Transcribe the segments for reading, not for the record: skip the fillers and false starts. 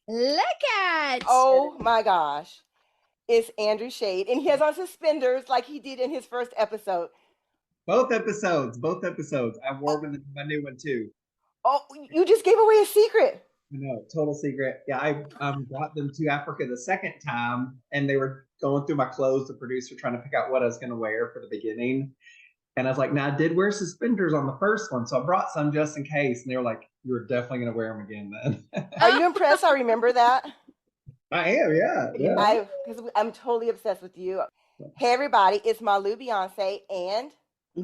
Look at. Oh my gosh. It's Andrew Shayde, and he has on suspenders like he did in his first episode. Both episodes. I wore them in my new one too. Oh, you just gave away a secret. No, total secret. Yeah, I brought them to Africa the second time, and they were going through my clothes, the producer trying to pick out what I was going to wear for the beginning. And I was like, now I did wear suspenders on the first one, so I brought some just in case. And they were like, you're definitely going to wear them again then. Are you impressed? I remember that. I am, yeah. Because I'm totally obsessed with you. Hey, everybody, it's Malu Beyonce and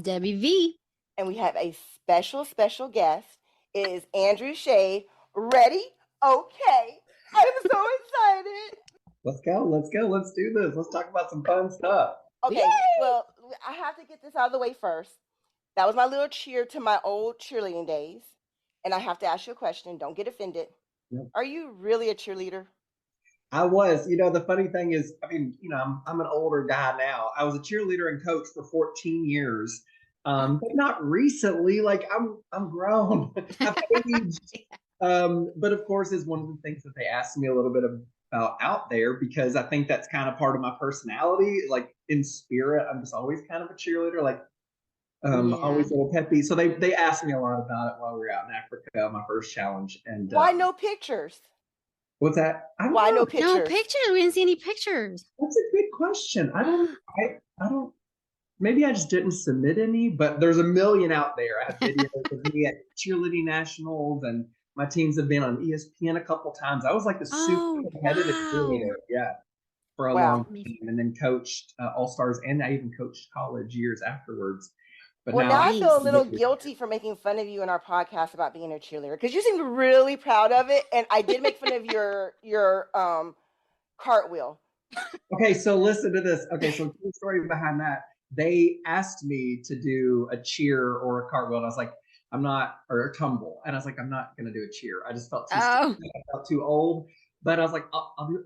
Debbie V. And we have a special guest. It is Andrew Shayde. Ready? Okay. I'm so excited. Let's go. Let's do this. Let's talk about some fun stuff. Okay, yay! Well, I have to get this out of the way first. That was my little cheer to my old cheerleading days. And I have to ask you a question. Don't get offended. Yep. Are you really a cheerleader? I was. The funny thing is, I'm an older guy now. I was a cheerleader and coach for 14 years. But not recently. Like I'm grown. I've aged. But of course, is one of the things that they asked me a little bit about out there, because I think that's kind of part of my personality. Like in spirit, I'm just always kind of a cheerleader, like always a little peppy. So they asked me a lot about it while we were out in Africa, my first challenge. And why no pictures? What's that? Why no pictures? No pictures. We didn't see any pictures. That's a good question. I don't. Maybe I just didn't submit any, but there's a million out there. I have videos of me at cheerleading nationals, and my teams have been on ESPN a couple times. I was like the super competitive cheerleader, for a long time, and then coached All-Stars, and I even coached college years afwards. But now I feel a little guilty for making fun of you in our podcast about being a cheerleader, because you seemed really proud of it, and I did make fun of your cartwheel. Okay, so listen to this. Okay, so the story behind that. They asked me to do a cheer or a cartwheel, and I was like, or a tumble. And I was like, I'm not going to do a cheer. I just felt I felt too old. But I was like,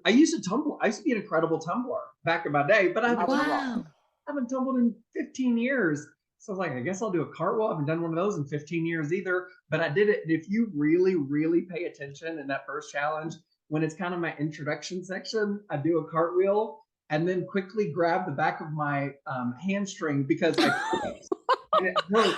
I used to tumble. I used to be an incredible tumbler back in my day, but I haven't tumbled in 15 years. So I was like, I guess I'll do a cartwheel. I haven't done one of those in 15 years either, but I did it. And if you really, really pay attention in that first challenge, when it's kind of my introduction section, I do a cartwheel and then quickly grab the back of my hamstring because and it hurt.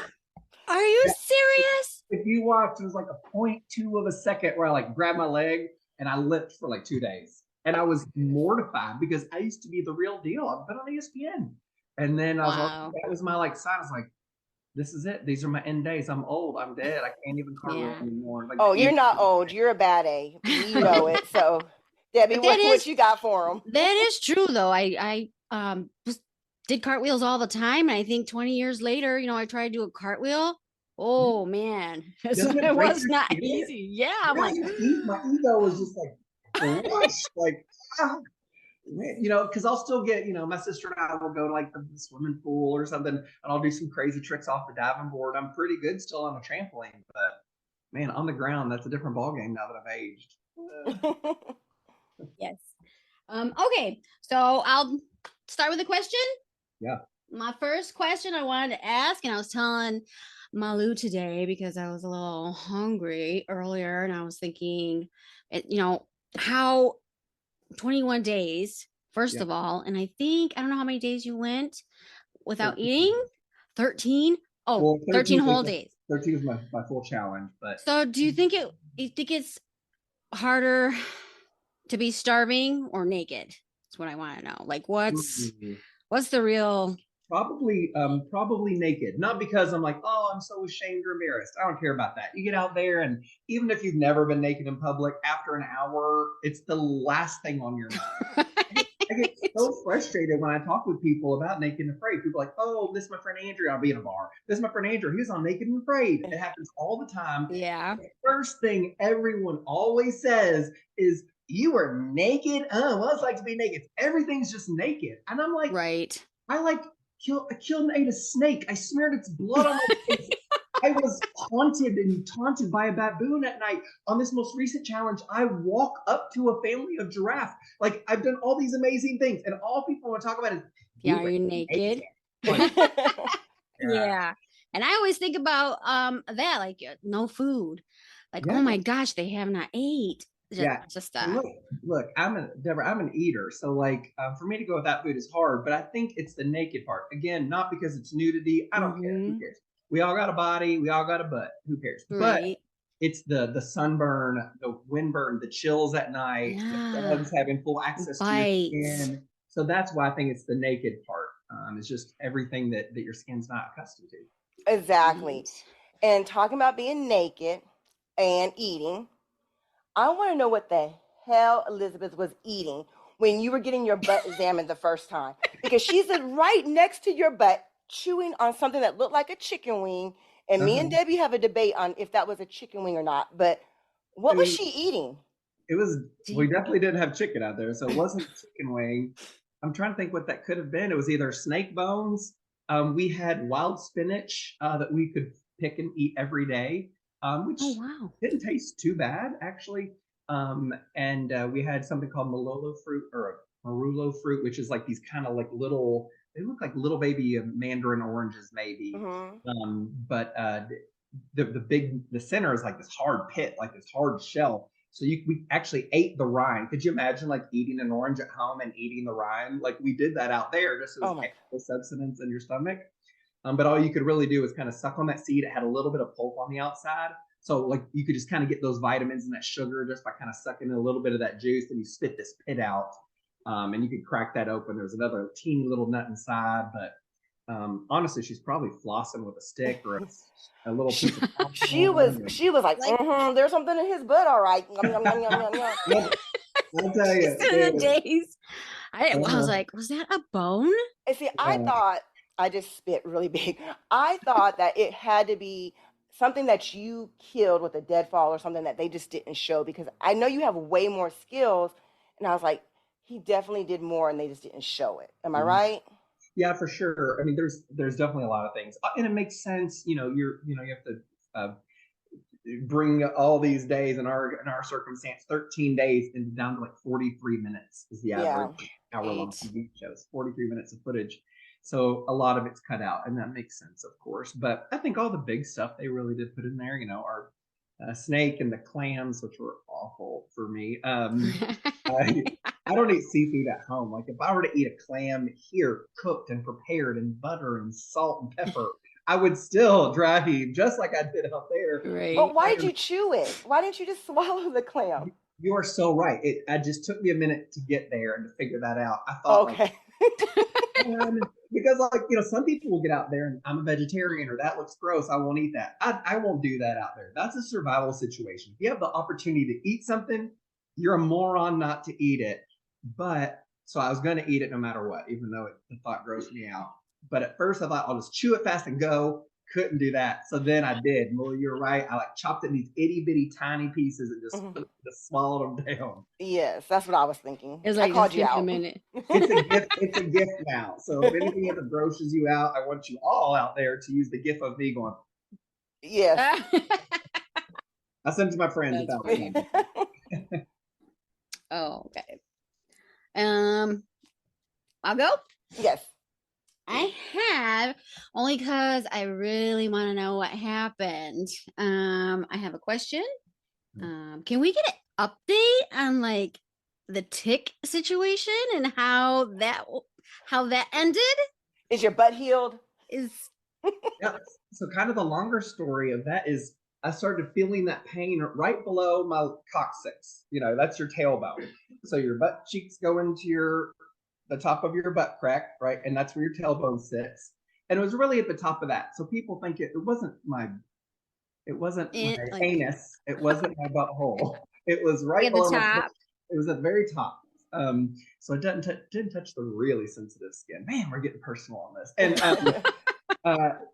Are you serious? If you watch, it was like a 0.2 of a second where I like grabbed my leg and I limped for like 2 days. And I was mortified because I used to be the real deal. I've been on ESPN. And then I was like, that was my like sign. I was like, this is it. These are my end days. I'm old. I'm dead. I can't even cartwheel anymore. Like, you're not old. You're a bad A. You know it. So, Debbie, what you got for them? That is true, though. I did cartwheels all the time. And I think 20 years later, I tried to do a cartweel. Oh, man. It was not easy. Yeah. I'm like, my ego was just like, because I'll still get, my sister and I will go to like the swimming pool or something, and I'll do some crazy tricks off the diving board. I'm pretty good still on a trampoline, but man, on the ground, that's a different ballgame now that I've aged. Yes. Okay, so I'll start with a question. Yeah. My first question I wanted to ask, and I was telling Malu today because I was a little hungry earlier, and I was thinking, how 21 days, first of all, and I don't know how many days you went without eating. 13? Oh, well, 13 whole days. 13 is my full challenge. But so do you think it's harder to be starving or naked? That's what I want to know. Like what's the real? Probably naked. Not because I'm like, oh, I'm so ashamed or embarrassed. I don't care about that. You get out there, and even if you've never been naked in public, after an hour, it's the last thing on your mind. I get so frustrated when I talk with people about Naked and Afraid. People are like, oh, this is my friend Andrew. I'll be in a bar. This is my friend Andrew. He's on Naked and Afraid. It happens all the time. Yeah. The first thing everyone always says is, you were naked? Well, it's like to be naked. Everything's just naked. And I'm like, right. I killed and ate a snake. I smeared its blood on my face. I was taunted by a baboon at night. On this most recent challenge, I walk up to a family of giraffe. Like, I've done all these amazing things, and all people want to talk about is, are you naked? Yeah. And I always think about that, like no food. Like, Yeah. oh my gosh, they have not ate. Yeah. Just And look, Deborah, I'm an eater. So like, for me to go without food is hard, but I think it's the naked part. Again, not because it's nudity. I don't care. Who cares? We all got a body. We all got a butt. Who cares? But right. it's the sunburn, the windburn, the chills at night, the bugs having full access to your skin. So that's why I think it's the naked part. It's just everything that your skin's not accustomed to. Exactly. Right. And talking about being naked and eating, I want to know what the hell Elizabeth was eating when you were getting your butt examined the first time. Because she's right next to your butt, chewing on something that looked like a chicken wing. And me and Debbie have a debate on if that was a chicken wing or not. But what was she eating? We definitely didn't have chicken out there, so it wasn't chicken wing. I'm trying to think what that could have been. It was either snake bones. We had wild spinach that we could pick and eat every day, which didn't taste too bad actually. And we had something called Malolo fruit or Marulo fruit, which is like these kind of like little. They look like little baby mandarin oranges, maybe. But the center is like this hard pit, like this hard shell. So we actually ate the rind. Could you imagine like eating an orange at home and eating the rind? Like we did that out there just as extra substance in your stomach. But all you could really do was kind of suck on that seed. It had a little bit of pulp on the outside. So like you could just kind of get those vitamins and that sugar just by kind of sucking in a little bit of that juice, and you spit this pit out. And you could crack that open. There's another teeny little nut inside, but honestly, she's probably flossing with a stick or a little piece of she was like there's something in his butt, all right. I'll tell you, I was like, was that a bone? And see, I thought, I just spit really big. I thought that it had to be something that you killed with a deadfall or something that they just didn't show, because I know you have way more skills, and I was like, he definitely did more and they just didn't show it. Am I right? Yeah, for sure. I mean, there's definitely a lot of things, and it makes sense. You have to bring all these days in our circumstance, 13 days, and down to like 43 minutes is the average hour-long TV shows. 43 minutes of footage, so a lot of it's cut out, and that makes sense, of course. But I think all the big stuff they really did put in there. Our snake and the clams, which were awful for me. I don't eat seafood at home. Like if I were to eat a clam here, cooked and prepared in butter and salt and pepper, I would still dry heave just like I did out there. Right. But why did you chew it? Why didn't you just swallow the clam? You are so right. It just took me a minute to get there and to figure that out. I thought, because some people will get out there and I'm a vegetarian or that looks gross, I won't eat that. I won't do that out there. That's a survival situation. If you have the opportunity to eat something, you're a moron not to eat it. But so I was going to eat it no matter what, even though the thought grossed me out. But at first I thought I'll just chew it fast and go. Couldn't do that. So then I did. Well, you're right. I chopped it in these itty bitty tiny pieces and just swallowed them down. Yes, that's what I was thinking. It's like, I called you out. A minute. It's a gift now. So if anything ever grosses you out, I want you all out there to use the gift of me going. Yes. I sent it to my friends without me. Oh, okay. I'll go. Yes. I have, only because I really want to know what happened. I have a question. Can we get an update on like the tick situation and how that ended? Is your butt healed? Yeah. So kind of the longer story of that is I started feeling that pain right below my coccyx. That's your tailbone. So your butt cheeks go into the top of your butt crack, right? And that's where your tailbone sits. And it was really at the top of that. So people think it wasn't my anus. It wasn't my butthole. It was right below the top. It was at the very top. So it didn't touch the really sensitive skin. Man, we're getting personal on this. And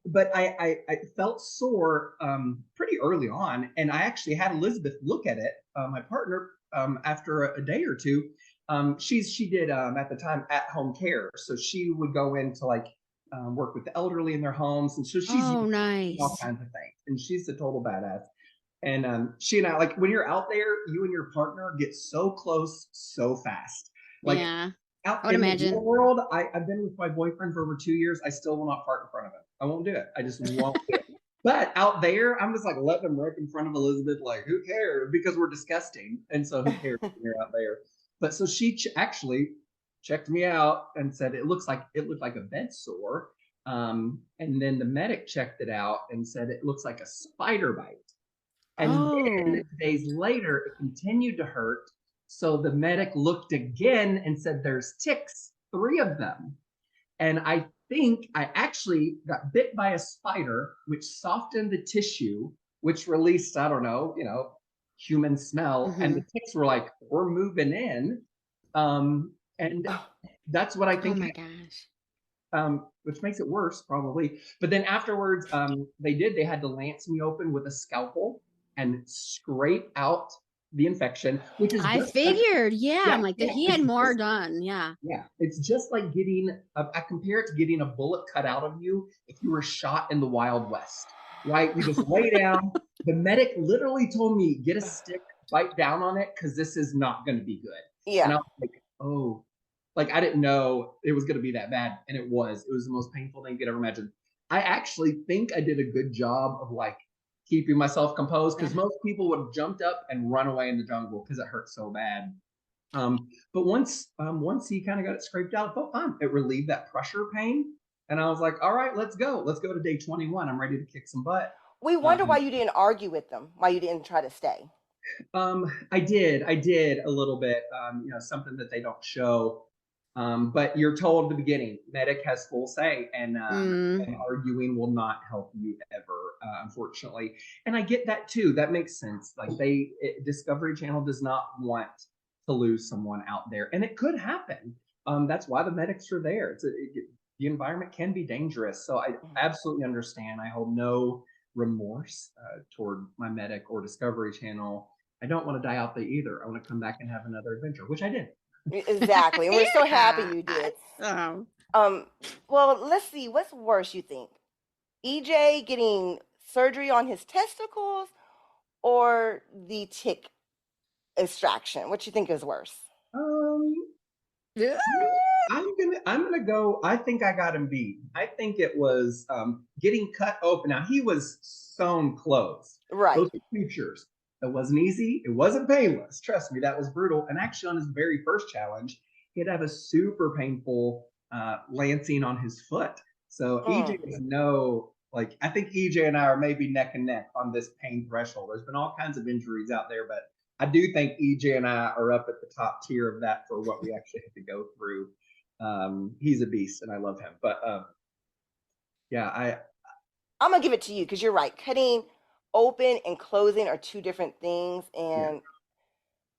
but I felt sore pretty early on, and I actually had Elizabeth look at it, my partner, after a day or two. She did at the time at-home care, so she would go in to work with the elderly in their homes, and so she's nice. all kinds of things, and she's a total badass. And she and I, when you're out there, you and your partner get so close so fast. Out in the world, I've been with my boyfriend for over 2 years. I still will not fart in front of him. I won't do it. I just won't do it. But out there, I'm just like letting them rip in front of Elizabeth, like, who cares? Because we're disgusting. And so who cares when you're out there? But so she actually checked me out and said it looked like a bed sore. And then the medic checked it out and said it looks like a spider bite. And then Oh. days later, it continued to hurt. So the medic looked again and said, there's ticks, 3 of them. And I think I actually got bit by a spider, which softened the tissue, which released, I don't know, human smell. And the ticks were like, we're moving in. And that's what I Oh think, my gosh. which makes it worse probably. But then afterwards, they had to lance me open with a scalpel and scrape out the infection, which is I just like, figured, yeah. yeah, I'm like, yeah, he it's had more just done. Yeah. yeah, it's just like I compare it to getting a bullet cut out of you if you were shot in the Wild West, right? You just lay down. The medic literally told me, get a stick, bite down on it, because this is not going to be good. And Yeah. I was like, oh, like I didn't know it was going to be that bad. And it was. It was the most painful thing you could ever imagine. I actually think I did a good job of like keeping myself composed because most people would have jumped up and run away in the jungle because it hurt so bad. But once he kind of got it scraped out, it felt fine. It relieved that pressure pain, and I was like, "All right, let's go. Let's go to day 21. I'm ready to kick some butt." We wonder why Um, you didn't argue with them, why you didn't try to stay. I did a little bit. Something that they don't show. But you're told at the beginning, medic has full say, and arguing will not help you ever, unfortunately. And I get that too. That makes sense. Like Discovery Channel does not want to lose someone out there, and it could happen. That's why the medics are there. The environment can be dangerous, so I absolutely understand. I hold no remorse toward my medic or Discovery Channel. I don't want to die out there either. I want to come back and have another adventure, which I did. Exactly. And we're so happy you did. Awesome. Well, let's see. What's worse, you think? EJ getting surgery on his testicles or the tick extraction? What you think is worse? Um, Yeah. I'm gonna go. I think I got him beat. I think it was getting cut open. Now he was sewn closed. Right. Those are features. It wasn't easy. It wasn't painless. Trust me, that was brutal. And actually, on his very first challenge, he'd have a super painful lancing on his foot. So EJ is no like. I think EJ and I are maybe neck and neck on this pain threshold. There's been all kinds of injuries out there, but I do think EJ and I are up at the top tier of that for what we actually have to go through. He's a beast, and I love him. But yeah, I'm gonna give it to you because you're right. Cutting open and closing are two different things, yeah, and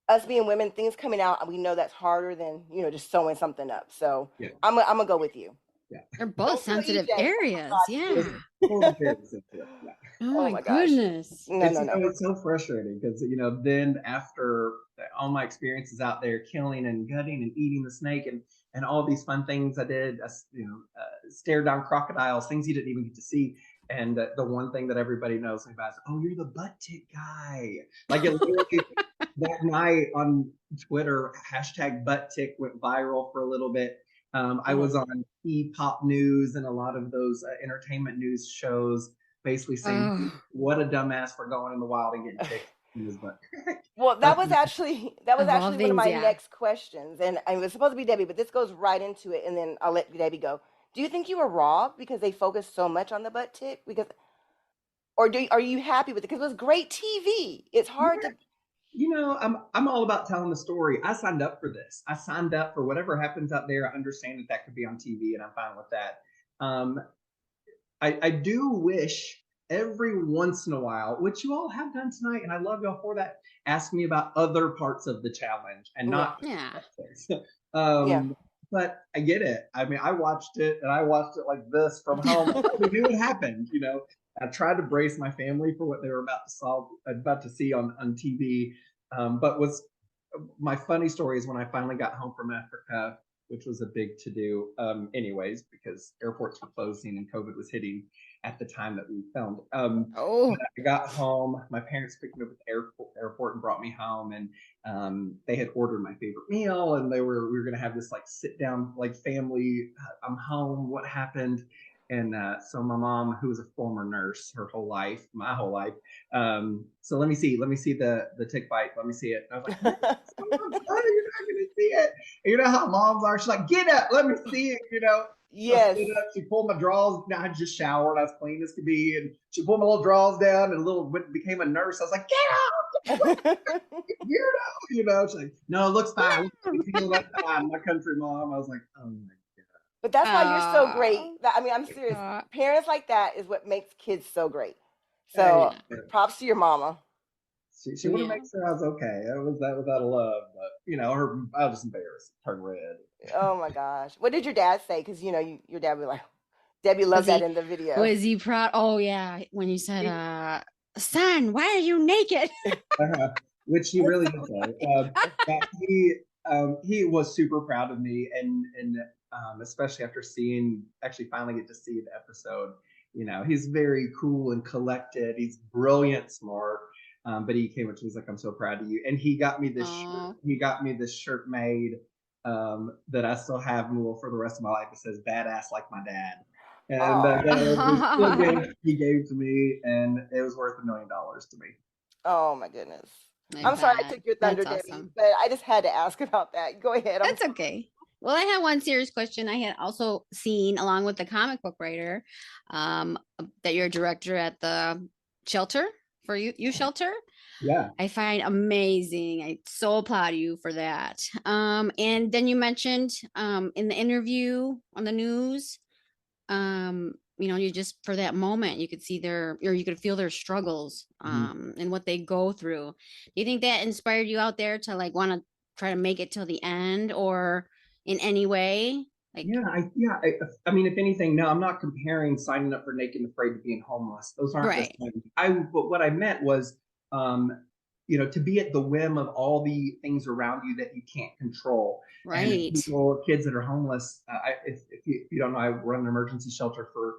us being women, things coming out, we know that's harder than just sewing something up. So yeah, I'm gonna go with you. yeah. They're both Don't feel sensitive EJ. areas. Yeah. Totally very sensitive. Yeah. Oh Oh my my gosh. goodness. No, It's no, no. it's so frustrating because then after all my experiences out there killing and gutting and eating the snake and all these fun things I did, stared down crocodiles, things you didn't even get to see. And the one thing that everybody knows me about is, oh, you're the butt tick guy. Like it literally that night on Twitter, hashtag butt tick went viral for a little bit. I was on E-Pop News and a lot of those entertainment news shows basically saying, Oh, what a dumbass for going in the wild and getting ticked in his butt. Well, that was actually of all one of things, my yeah. next questions, and it was supposed to be Debbie, but this goes right into it, and then I'll let Debbie go. Do you think you were robbed because they focused so much on the butt tick? Because, or are you happy with it? Because it was great TV. It's hard to. I'm all about telling the story. I signed up for this. I signed up for whatever happens out there. I understand that could be on TV, and I'm fine with that. Um, I do wish every once in a while, which you all have done tonight, and I love y'all for that. Ask me about other parts of the challenge and Yeah, not Yeah. yeah. um, but I get it. I mean, I watched it and I watched it like this from home. I knew what happened. I tried to brace my family for what they were about to see on TV. But was my funny story is when I finally got home from Africa, which was a big to do, anyways, because airports were closing and COVID was hitting at the time that we filmed. Oh. I got home. My parents picked me up at the airport and brought me home, and they had ordered my favorite meal, and we were going to have this like sit down like family. I'm home. What happened? And so my mom, who was a former nurse her whole life, my whole life, so let me see the tick bite. Let me see it. And I was like, no, you're not gonna see it. And you know how moms are. She's like, get up, let me see it. So I Yes. stood up. She pulled my drawers. I had just showered. I was clean as could be, and she pulled my little drawers down and became a nurse. I was like, get out, weirdo. She's like, no, it looks fine. That's fine. My country mom. I was like, oh my. But that's why you're so great. I mean, I'm serious. Aw. Parents like that is what makes kids so great. So props to your mama. She would have made sure I was okay. That was out of love, but I was just embarrassed, turned red. Oh my gosh. What did your dad say? Because your dad would be like, Debbie loved that in the video. Was he proud? Oh yeah, when you said, "Son, why are you naked?" Which he really did say. He was super proud of me, and especially after actually finally get to see the episode. He's very cool and collected. He's brilliant, smart. But he came up to me, he's like, "I'm so proud of you," and he got me this shirt. He got me this shirt made that I still have for the rest of my life. It says "Badass like my dad," and he gave to me, and it was worth $1 million to me. Oh my goodness! I'm sorry I took your thunder, Debbie, but I just had to ask about that. Go ahead. That's okay. Well, I had one serious question. I had also seen, along with the comic book writer, that you're a director at the shelter for you shelter. Yeah. I find amazing. I so applaud you for that. And then you mentioned in the interview on the news, you just for that moment you could see you could feel their struggles and what they go through. Do you think that inspired you out there to like want to try to make it till the end, or in any way? I mean, if anything, no, I'm not comparing signing up for Naked and Afraid to being homeless. Those aren't right. the same. But what I meant was, to be at the whim of all the things around you that you can't control. Right. And kids that are homeless. If you don't know, I run an emergency shelter for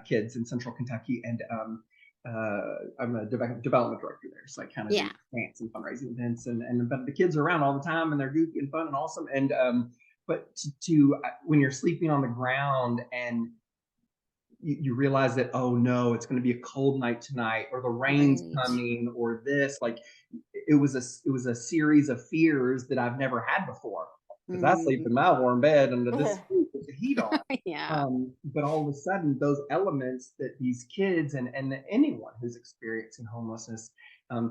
kids in Central Kentucky, and I'm a development director there. So I kind of do grants and fundraising events, but the kids are around all the time, and they're goofy and fun and awesome. And but when you're sleeping on the ground and you realize that, oh no, it's going to be a cold night tonight, or the rain's coming, or this, like it was a series of fears that I've never had before, because I sleep in my warm bed under this with the heat on. But all of a sudden, those elements that these kids and anyone who's experiencing homelessness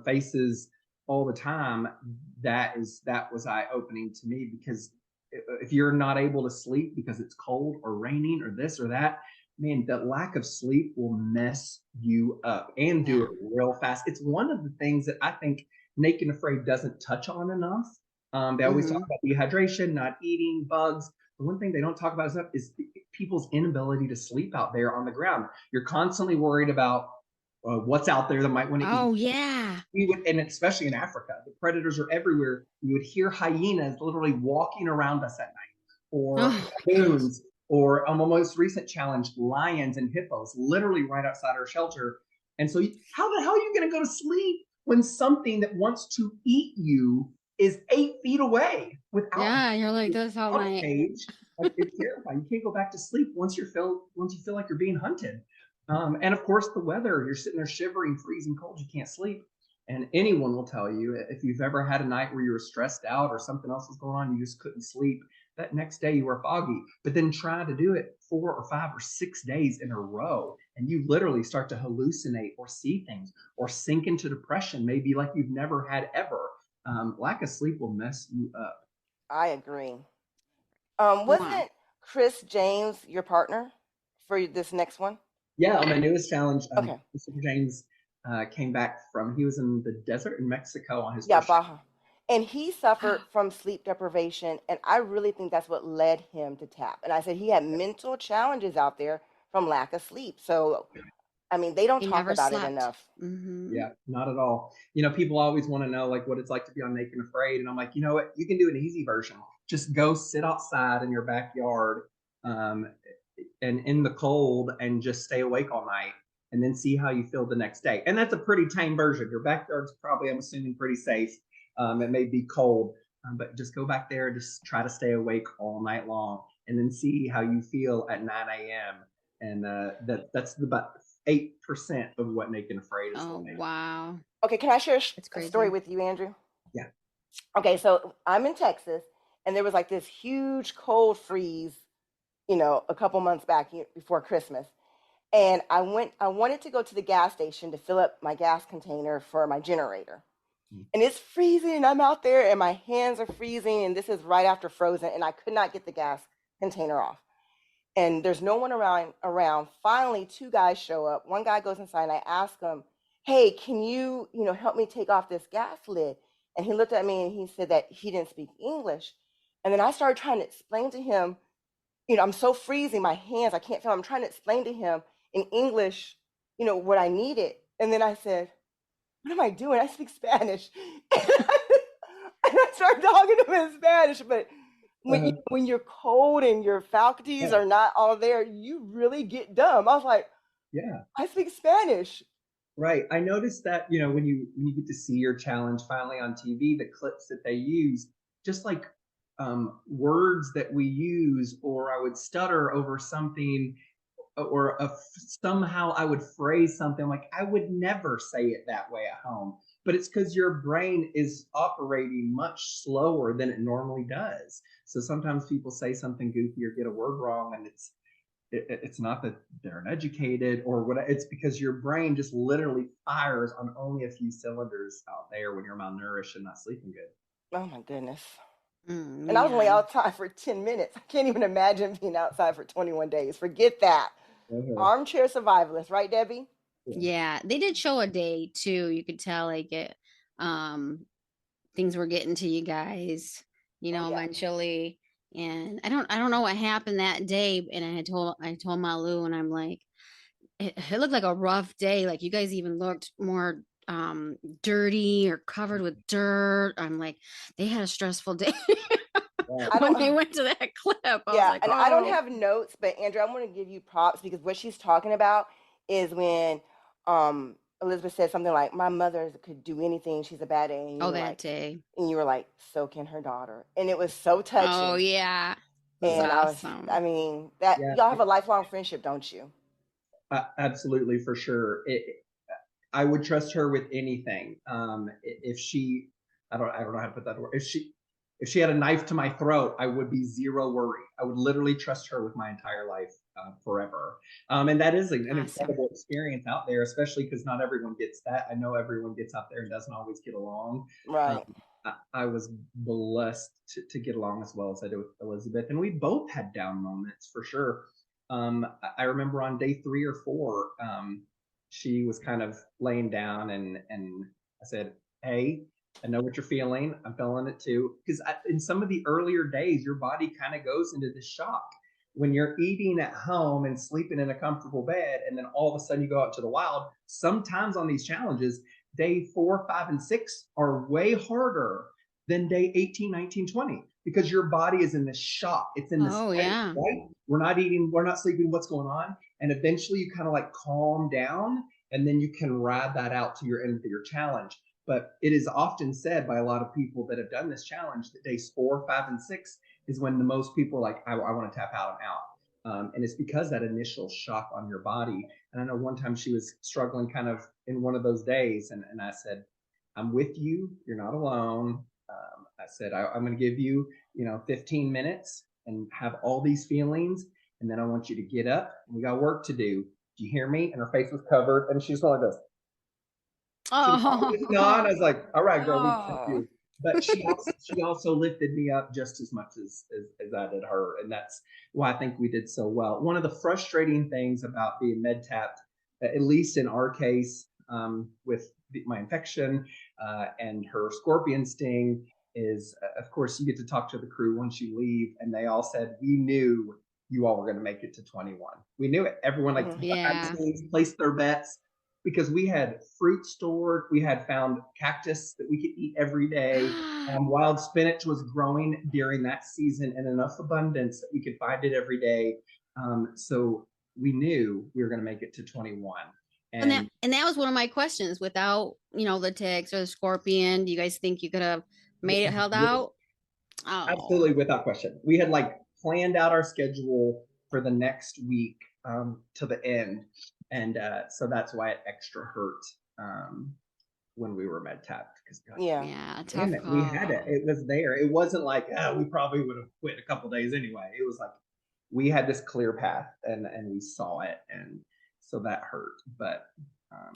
faces all the time, that was eye-opening to me, because if you're not able to sleep because it's cold or raining or this or that, man, that lack of sleep will mess you up, and do it real fast. It's one of the things that I think Naked and Afraid doesn't touch on enough. They always talk about dehydration, not eating, bugs. The one thing they don't talk about enough is people's inability to sleep out there on the ground. You're constantly worried about what's out there that might want to eat. Oh yeah. And especially in Africa, the predators are everywhere. You would hear hyenas literally walking around us at night, or baboons, or on my most recent challenge, lions and hippos, literally right outside our shelter. And so how the hell are you going to go to sleep when something that wants to eat you is 8 feet away without you're like this all night. Cage? Like, it's terrifying. You can't go back to sleep once you feel like you're being hunted. And of course, the weather, you're sitting there shivering, freezing cold, you can't sleep. And anyone will tell you, if you've ever had a night where you were stressed out or something else was going on, you just couldn't sleep, that next day you were foggy. But then try to do it 4 or 5 or 6 days in a row, and you literally start to hallucinate or see things or sink into depression, maybe like you've never had ever. Lack of sleep will mess you up. I agree. Wasn't Chris James your partner for this next one? Yeah, on my newest challenge, Christopher James came back he was in the desert in Mexico on his first Baja. And he suffered from sleep deprivation, and I really think that's what led him to tap. And I said he had mental challenges out there from lack of sleep. So, I mean, they don't talk about it enough. Yeah, not at all. People always want to know like what it's like to be on Naked and Afraid, and I'm like, you know what? You can do an easy version. Just go sit outside in your backyard, and in the cold, and just stay awake all night, and then see how you feel the next day. And that's a pretty tame version. Your backyard's probably, I'm assuming, pretty safe. It may be cold, but just go back there and just try to stay awake all night long, and then see how you feel at 9 a.m. and that's about 8% of what Naked and Afraid is Oh, like. wow. Okay, can I share That's a story crazy. with you, Andrew? Yeah. Okay, so I'm in Texas, and there was like this huge cold freeze, a couple months back before Christmas. And I wanted to go to the gas station to fill up my gas container for my generator. And it's freezing, and I'm out there, and my hands are freezing, and this is right after Frozen, and I could not get the gas container off. And there's no one around. Finally, two guys show up. One guy goes inside, and I ask him, "Hey, can you, help me take off this gas lid?" And he looked at me and he said that he didn't speak English. And then I started trying to explain to him, I'm so freezing, my hands, I can't feel. I'm trying to explain to him in English, what I needed. And then I said, "What am I doing? I speak Spanish." And I started talking to him in Spanish, but when you're cold and your faculties Yeah. are not all there, you really get dumb. I was like, Yeah. I speak Spanish. Right. I noticed that, when you get to see your challenge finally on TV, the clips that they use, just like words that we use, or I would stutter over something, or somehow I would phrase something like I would never say it that way at home. But it's because your brain is operating much slower than it normally does. So sometimes people say something goofy or get a word wrong, and it's not that they're uneducated or what, it's because your brain just literally fires on only a few cylinders out there when you're malnourished and not sleeping good. Oh my goodness. And I was only Man. outside for 10 minutes. I can't even imagine being outside for 21 days. Forget that. Uh-huh. Armchair survivalist, right, Debbie? Yeah. Yeah, they did show a day too. You could tell like um things were getting to you guys, Oh yeah. eventually. And I don't know what happened that day. And I told Malu, and I'm like, it looked like a rough day. Like you guys even looked more dirty or covered with dirt. I'm like, they had a stressful day Right. I when don't they went to that clip. I was Yeah, like, and I don't oh, have notes, but Andrew, I want to give you props because what she's talking about is when Elizabeth said something like, "My mother could do anything; she's a bad A," oh, that day. and you were like, "So can her daughter," and it was so Oh touching. yeah. It was And I awesome. mean, that Yeah, y'all have a lifelong friendship, don't you? absolutely, for sure. I would trust her with anything. If she, I don't know how to put that word. If she had a knife to my throat, I would be zero worry. I would literally trust her with my entire life, forever. And that is an Awesome. incredible experience out there, especially because not everyone gets that. I know everyone gets out there and doesn't always get along. Um, Right. I was blessed to get along as well as I did with Elizabeth, and we both had down moments for sure. I remember on day 3 or 4, she was kind of laying down, and I said, "Hey, I know what you're feeling. I'm feeling it too." Because in some of the earlier days, your body kind of goes into this shock when you're eating at home and sleeping in a comfortable bed, and then all of a sudden you go out to the wild. Sometimes on these challenges, day 4, 5, and 6 are way harder than day 18, 19, 20 because your body is in this shock. It's in this Oh fight, yeah. right? We're not eating, we're not sleeping. What's going on? And eventually you kind of like calm down, and then you can ride that out to your end of your challenge. But it is often said by a lot of people that have done this challenge that days 4, 5, and 6 is when the most people are like, I want to tap out and out. And it's because that initial shock on your body. And I know one time she was struggling kind of in one of those days, and I said, "I'm with you. You're not alone." I said, I'm going to give you, 15 minutes and have all these feelings, and then I want you to get up. And we got work to do. Do you hear me? And her face was covered, and she was like this. She was holding on. I Oh. was like, "All right, girl, we got Oh. you." But she also lifted me up just as much as I did her, and that's why I think we did so well. One of the frustrating things about being med tapped, at least in our case, with my infection, and her scorpion sting, is of course you get to talk to the crew once you leave, and they all said, "We knew you all were going to make it to 21. We knew it." Everyone like Mhm. Yeah. vaccines, placed their bets because we had fruit stored. We had found cactus that we could eat every day. Wild spinach was growing during that season in enough abundance that we could find it every day. So we knew we were going to make it to 21. And that And and that was one of my questions. Without, the ticks or the scorpion, do you guys think you could have made it held out? Oh. absolutely, without question. We had like planned out our schedule for the next week, to the end, and so that's why it extra hurt when we were med tapped, because Yeah, damn tough it, we had it. call. It was there. It wasn't like we probably would have quit a couple days anyway. It was like we had this clear path, and we saw it, and so that hurt. But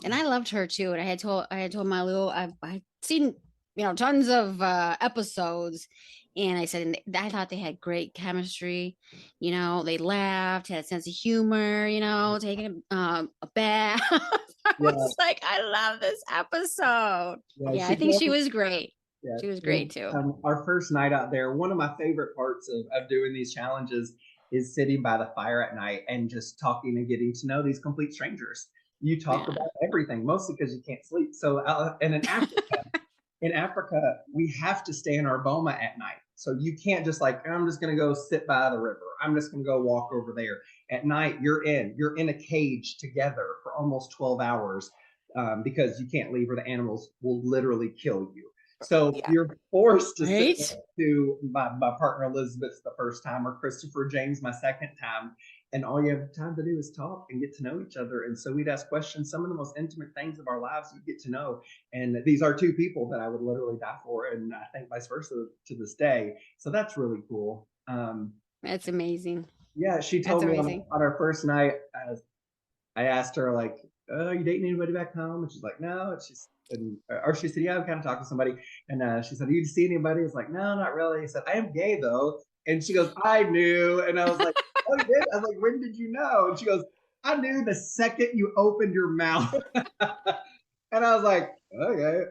And I loved her too. And I had told Malu, I've seen, tons of episodes, and I said, and I thought they had great chemistry. They laughed, had a sense of humor. Taking a bath. I yeah, was like, I love this episode. yeah, Yeah, she I think told she me. was great. Yeah, She was and great too. our first night out there, one of my favorite parts of doing these challenges is sitting by the fire at night and just talking and getting to know these complete strangers. You talk Yeah. about everything, mostly because you can't sleep. So, and in Africa, we have to stay in our boma at night. So you can't just like, I'm just going to go sit by the river. I'm just going to go walk over there. At night, you're in a cage together for almost 12 hours because you can't leave, or the animals will literally kill you. So Yeah. you're forced to sit Right? next to my partner Elizabeth the first time, or Christopher James my second time, and all you have time to do is talk and get to know each other. And so we'd ask questions, some of the most intimate things of our lives you get to know. And these are two people that I would literally die for, and I think vice versa to this day. So that's really cool. That's amazing. Yeah, she That's told me amazing. on our first night, I asked her like, "Are you dating anybody back home?" And she's like, "No." Or she said, "Yeah, I'm kind of talking to somebody." And she said, "Do you see anybody?" It's like, "No, not really." I said, "I am gay though." And she goes, "I knew." And I was like, "Oh, you did?" I was like, "When did you know?" And she goes, "I knew the second you opened your mouth." And I was like, "Okay."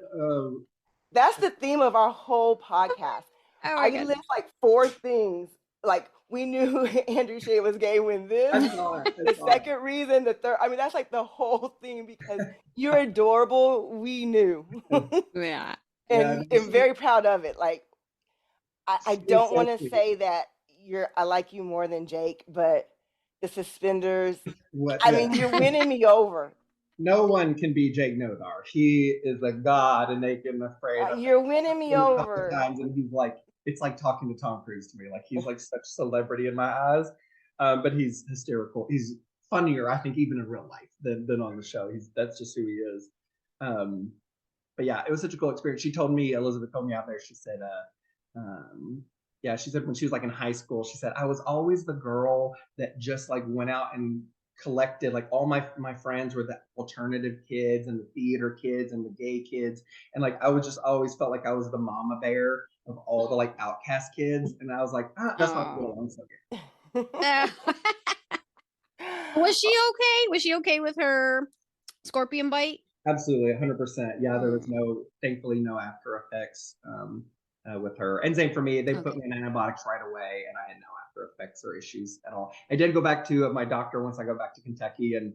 That's the theme of our whole podcast. Oh I my god. list like four things. Like we knew Andrew Shayde was gay when this, I saw it. the second reason, the third. I mean, that's like the whole theme because you're adorable. We knew, Yeah. Yeah, and I'm very proud of it. Like I she was don't so want to sweet. say that I like you more than Jake, but the suspenders. What? I Yeah. mean, you're winning me over. No one can be Jake Nodar. He is a god and naked and afraid. I've You're winning me him a couple over. times, and he's like, it's like talking to Tom Cruise to me. Like he's like such a celebrity in my eyes, but he's hysterical. He's funnier, I think, even in real life than on the show. That's just who he is. Um, but yeah, it was such a cool experience. Elizabeth told me out there. She said, yeah, she said when she was like in high school, she said I was always the girl that just like went out and collected, like all my friends were the alternative kids and the theater kids and the gay kids, and like I was just always felt like I was the mama bear of all the like outcast kids, and I was like, that's why I get Oh. along so good. Was she okay? Was she okay with her scorpion bite? Absolutely, 100%. Yeah, there was Mm. thankfully no after effects with her, and same for me. They put Okay. me in antibiotics right away, and I had no after effects or issues at all. I did go back to my doctor once I got back to Kentucky, and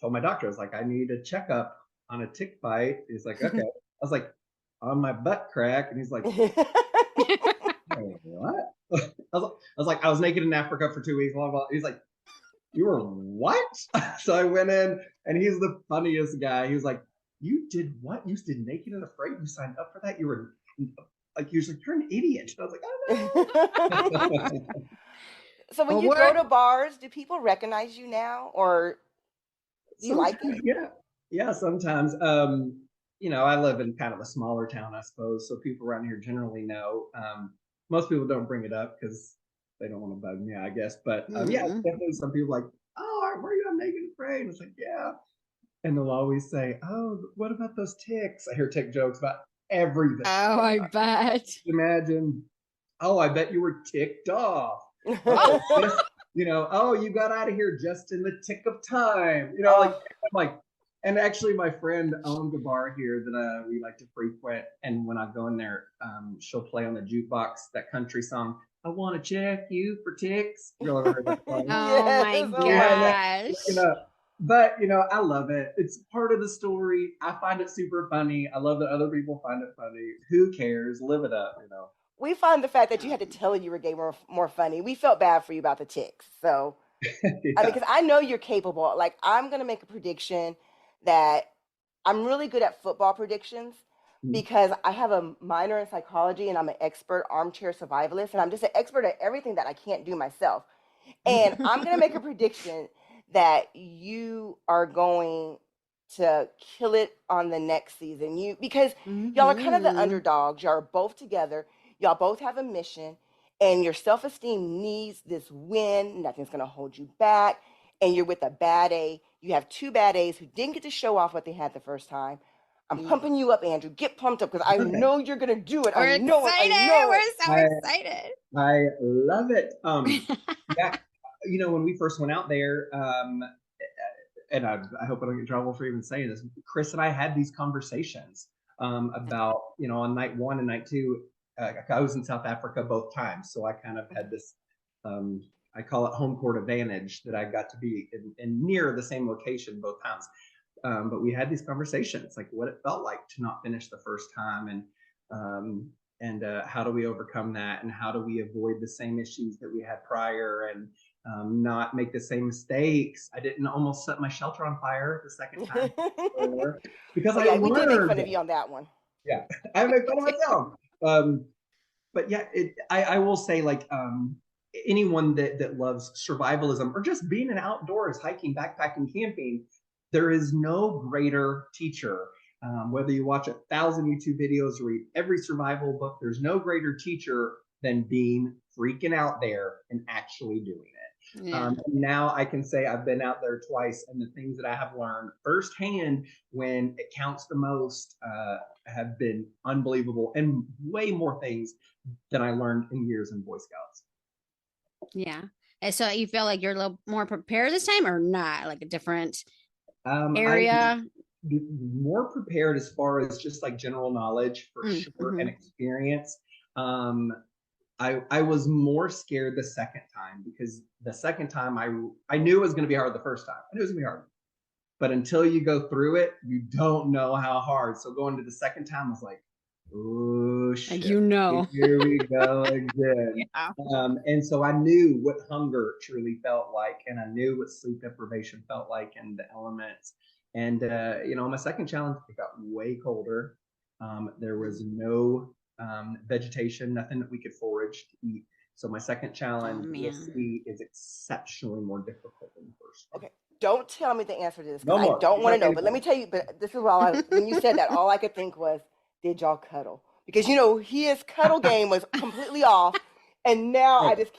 told my doctor, I was like, I need a checkup on a tick bite. He's like, okay. I was like, on my butt crack, and he's like, hey, what? I was naked in Africa for 2 weeks. Blah, blah. He's like, you were what? So I went in, and he's the funniest guy. He was like, you did what? You did Naked and Afraid? You signed up for that? You were like, you're an idiot. And I was like, oh no. So when Well, you go to bars, do people recognize you now, or do you like Sometimes, it? yeah. Yeah, sometimes. I live in kind of a smaller town, I suppose, so people around here generally know. Most people don't bring it up because they don't want to bug me, I guess. But yeah, mm. definitely some people like, oh, were you on Naked and Afraid? And it's like, yeah. And they'll always say, oh, what about those ticks? I hear tick jokes about everything. Oh, I bet. Imagine, oh, I bet you were ticked off. Oh. Oh, you got out of here just in the tick of time. Like, Oh. I'm like, and actually, my friend owns a bar here that we like to frequent. And when I go in there, she'll play on the jukebox that country song, I want to check you for ticks. You ever heard that song? Oh my Yes, oh my gosh. But I love it. It's part of the story. I find it super funny. I love that other people find it funny. Who cares? Live it up. We find the fact that you had to tell you were gay more funny. We felt bad for you about the ticks. So, I mean, Yeah. because I know you're capable. Like, I'm going to make a prediction that I'm really good at football predictions because I have a minor in psychology and I'm an expert armchair survivalist. And I'm just an expert at everything that I can't do myself. And I'm going to make a prediction that you are going to kill it on the next season. Because y'all are kind of the Mhm. underdogs. Y'all are both together. Y'all both have a mission, and your self-esteem needs this win. Nothing's going to hold you back. And you're with a bad A. You have two bad A's who didn't get to show off what they had the first time. I'm Yeah. pumping you up, Andrew. Get pumped up because I Okay. know you're going to do it. I We're know it. I excited. know We're it. so I excited. I love it. Yeah, when we first went out there, and I hope I don't get in trouble for even saying this. Chris and I had these conversations about, on night 1 and night 2. I was in South Africa both times, so I kind of had this. I call it home court advantage that I got to be in near the same location both times. But we had these conversations, like what it felt like to not finish the first time, and how do we overcome that, and how do we avoid the same issues that we had prior, and not make the same mistakes. I didn't almost set my shelter on fire the second time because Oh, I yeah, we did make fun learned. of you on that one. Yeah, I make fun of myself. But yeah, I will say, like, anyone that loves survivalism or just being in outdoors, hiking, backpacking, camping, there is no greater teacher. Whether you watch 1,000 YouTube videos or read every survival book, there's no greater teacher than being freaking out there and actually doing it. Yeah. Now I can say I've been out there twice, and the things that I have learned firsthand when it counts the most have been unbelievable, and way more things than I learned in years in Boy Scouts. Yeah. And so you feel like you're a little more prepared this time or not? Like a different I'm area? more prepared as far as just like general knowledge for sure, and experience. I was more scared the second time because the second time I knew it was going to be hard the first time. I knew it was going to be hard. But until you go through it, you don't know how hard. So going to the second time, I was like, oh shit, Like, here we go again. Yeah. And so I knew what hunger truly felt like, and I knew what sleep deprivation felt like, and the elements. And my second challenge, it got way colder. There was no vegetation, nothing that we could forage to eat. So my second challenge is exceptionally more difficult than the first one. Okay, don't tell me the answer to this No because I more. don't want to know. But let me tell you. But this is when you said that, all I could think was, did y'all cuddle? Because his cuddle game was completely off, and now I just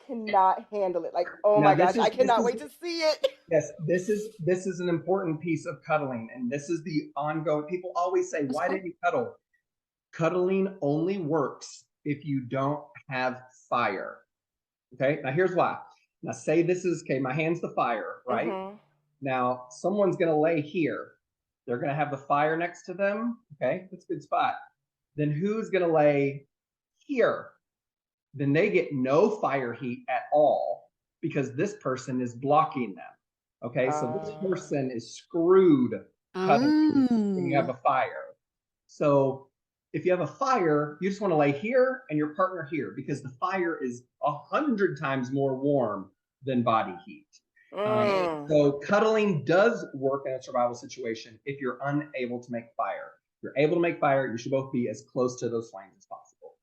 cannot handle it. Like, oh Now my gosh, I cannot wait to see it. Yes, this is an important piece of cuddling, and this is the ongoing. People always say, "Why didn't you cuddle?" Cuddling only works if you don't have fire. Okay, now here's why. Now say this is okay. My hand's the fire, right? Mm-hmm. Now someone's gonna lay here. They're gonna have the fire next to them. Okay, that's a good spot. Then who's gonna lay here? Then they get no fire heat at all because this person is blocking them. Okay, so this person is screwed cuddling when you have a fire. So if you have a fire, you just want to lay here and your partner here because the fire is 100 times more warm than body heat. So cuddling does work in a survival situation if you're unable to make fire. If you're able to make fire, you should both be as close to those flames as possible.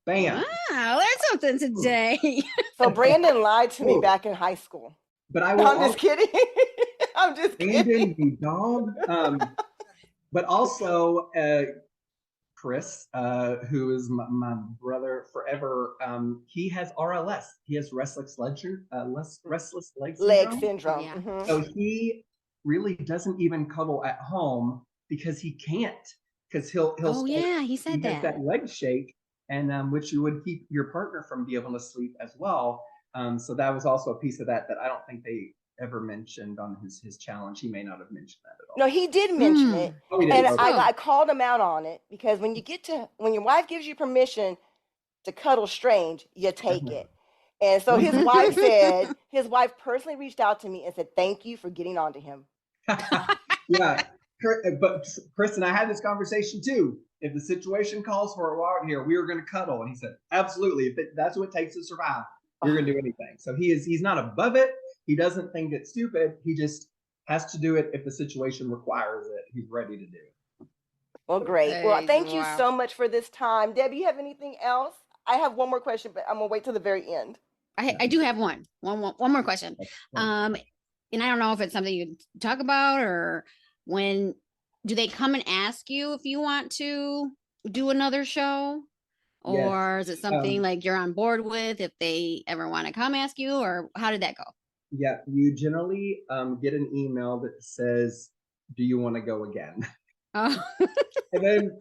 Bam. Wow, learned something today. So Brandon lied to me back in high school. But I'm just kidding. I'm just kidding. Brandon, you dog. But also, Chris, who is my brother forever, he has RLS. He has restless leg syndrome. Yeah. Mm-hmm. So he really doesn't even cuddle at home because he can't. Because he'll he said that leg shake, and which you would keep your partner from being able to sleep as well. So that was also a piece of that I don't think they ever mentioned on his challenge. He may not have mentioned that at all. No, he did mention it. Oh, he did. And Okay. I called him out on it because when your wife gives you permission to cuddle strange, you take it. And so his wife personally reached out to me and said, thank you for getting on to him. Yeah. But Chris and I had this conversation too. If the situation calls for it while we're here, we are going to cuddle. And he said, absolutely. If that's what it takes to survive, we're going to do anything. So he's not above it. He doesn't think it's stupid. He just has to do it if the situation requires it. He's ready to do it. Well, great. Well, thank you so much for this time. Debbie, you have anything else? I have one more question, but I'm going to wait till the very end. I do have one more question. And I don't know if it's something you talk about or when do they come and ask you if you want to do another show? Yes. Or is it something like you're on board with if they ever want to come ask you, or how did that go? Yeah, you generally get an email that says, "Do you want to go again?" Oh. And then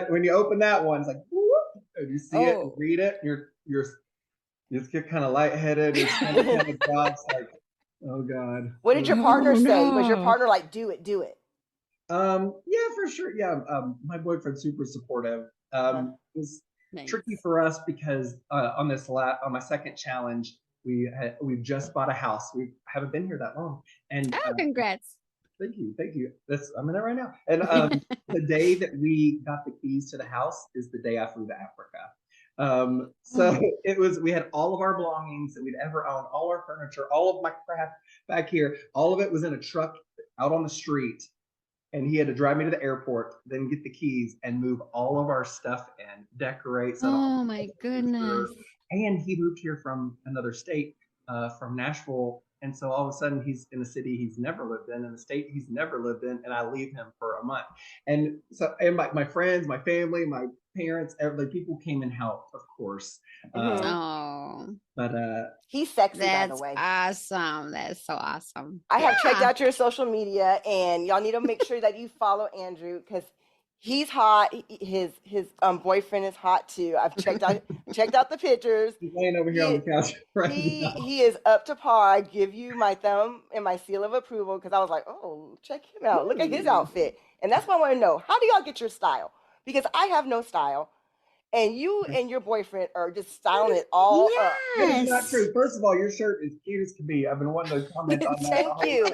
when you open that one, it's like, whoop, and you see it and Oh. read it, you just get kind of lightheaded. It's kind of jobs like, oh God. What did your partner say? no. Was your partner like, do it, do it? Yeah, for sure. Yeah, my boyfriend's super supportive. It was Nice. tricky for us because on my second challenge, we've just bought a house. We haven't been here that long, and Congrats. thank you. I'm in it right now. And the day that we got the keys to the house is the day I flew to Africa. So we had all of our belongings that we'd ever owned, all our furniture, all of my crap back here. All of it was in a truck out on the street. And he had to drive me to the airport, then get the keys and move all of our stuff in, decorate. Oh my goodness. And he moved here from another state, from Nashville. And so all of a sudden he's in a city he's never lived in a state he's never lived in. And I leave him for a month. And so, and my friends, my family, my parents, people came and helped, of course. But he's sexy, by the that's way. awesome. That's so awesome. I have checked out your social media, and y'all need to make sure that you follow Andrew because he's hot. His boyfriend is hot too. I've checked out the pictures. He's laying over here on the couch right now. He is up to par. I give you my thumb and my seal of approval because I was like, oh, check him out. Look at his outfit. And that's what I want to know. How do y'all get your style? Because I have no style. And you and your boyfriend are just styling it all up. That is not true. First of all, your shirt is cute as can be. I've been wanting to comment on that. Thank you.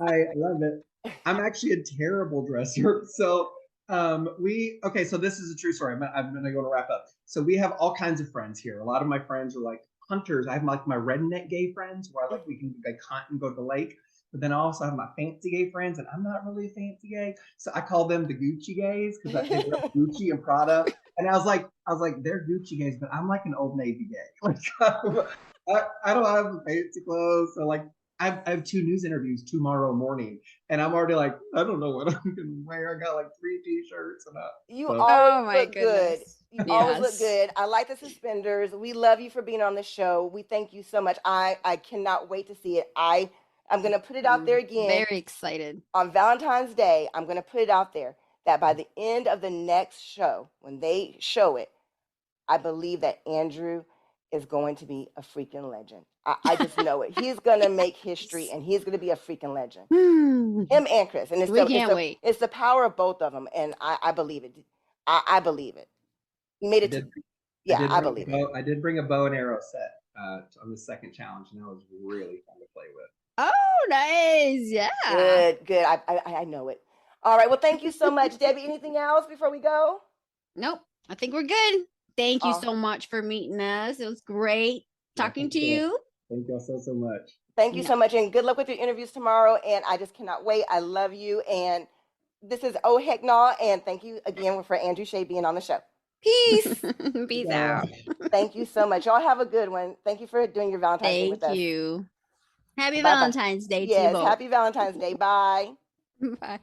I love it. I'm actually a terrible dresser. So so this is a true story. I'm going to go to wrap up. So we have all kinds of friends here. A lot of my friends are like hunters. I have like my redneck gay friends where we can hunt and go to the lake. But then I also have my fancy gay friends, and I'm not really a fancy gay. So I call them the Gucci gays because they wear Gucci and Prada. And I was like, they're Gucci gays, but I'm like an Old Navy gay. Like I don't have fancy clothes. So like I have 2 news interviews tomorrow morning, and I'm already like, I don't know what I'm gonna wear. I got like 3 t-shirts and you always look good. You always look good. I like the suspenders. We love you for being on the show. We thank you so much. I cannot wait to see it. I'm going to put it out there again. Very excited. On Valentine's Day, I'm going to put it out there that by the end of the next show, when they show it, I believe that Andrew is going to be a freaking legend. I just know it. He's going to make history, and he's going to be a freaking legend. Him and Chris. And we can't wait. It's the power of both of them, and I believe it. I believe it. He made it. I believe it. I did bring a bow and arrow set on the second challenge, and that was really fun to play with. Oh, nice. Yeah. Good. I know it. All right. Well, thank you so much, Debbie. Anything else before we go? Nope. I think we're good. Thank you so much for meeting us. It was great talking to you. Thank you all so much. Thank you so much. And good luck with your interviews tomorrow. And I just cannot wait. I love you. And this is Oh Heck Nah. And thank you again for Andrew Shayde being on the show. Peace. Peace out. Thank you so much. Y'all have a good one. Thank you for doing your Valentine's Day with us. Thank you. Happy Valentine's Day to you both. Yes, happy Valentine's Day. Bye. Bye.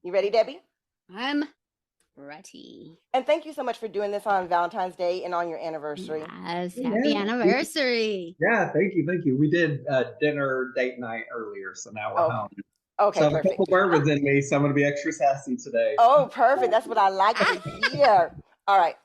You ready, Debbie? I'm ready. And thank you so much for doing this on Valentine's Day and on your anniversary. Yes, happy anniversary. Yeah, thank you. We did dinner date night earlier, so now we're home. Okay, so perfect. I have a couple bourbons in me, so I'm going to be extra sassy today. Oh, perfect. That's what I like to hear. All right.